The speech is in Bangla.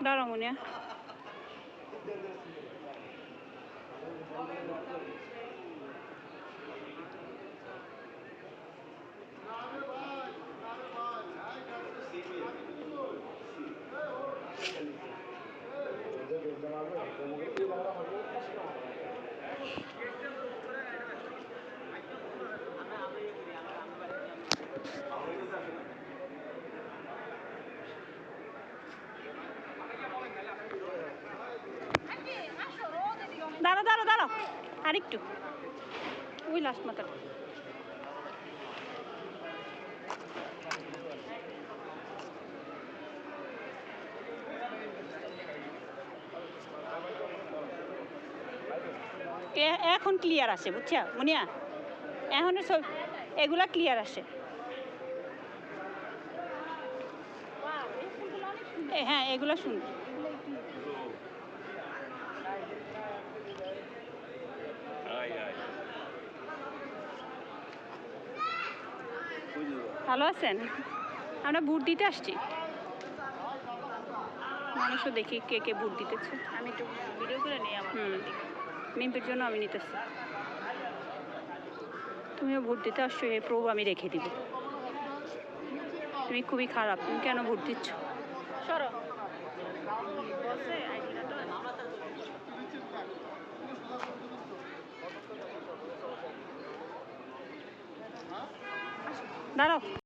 দাঁড়াও মুনিয়া। দাঁড়াও দাঁড়াও দাঁড়াও আরেকটু, ওই লাস্ট মাথাটা। এখন ক্লিয়ার আসে বুঝছা মুনিয়া, এখন সব এগুলা ক্লিয়ার আসে। হ্যাঁ এগুলা সুন্দর। ভালো আছেন? আমরা ভোট দিতে আসছি, মানুষও দেখি কে কে ভোট দিতেছে। আমি একটু ভিডিও করে নিই আমার মিম্পির জন্য, আমি নিতেছি। তুমিও ভোট দিতে আসছো, এই প্রভু আমি রেখে দিব। তুমি খুবই খারাপ, তুমি কেন ভোট দিচ্ছ? সরো। দাঁড়াও।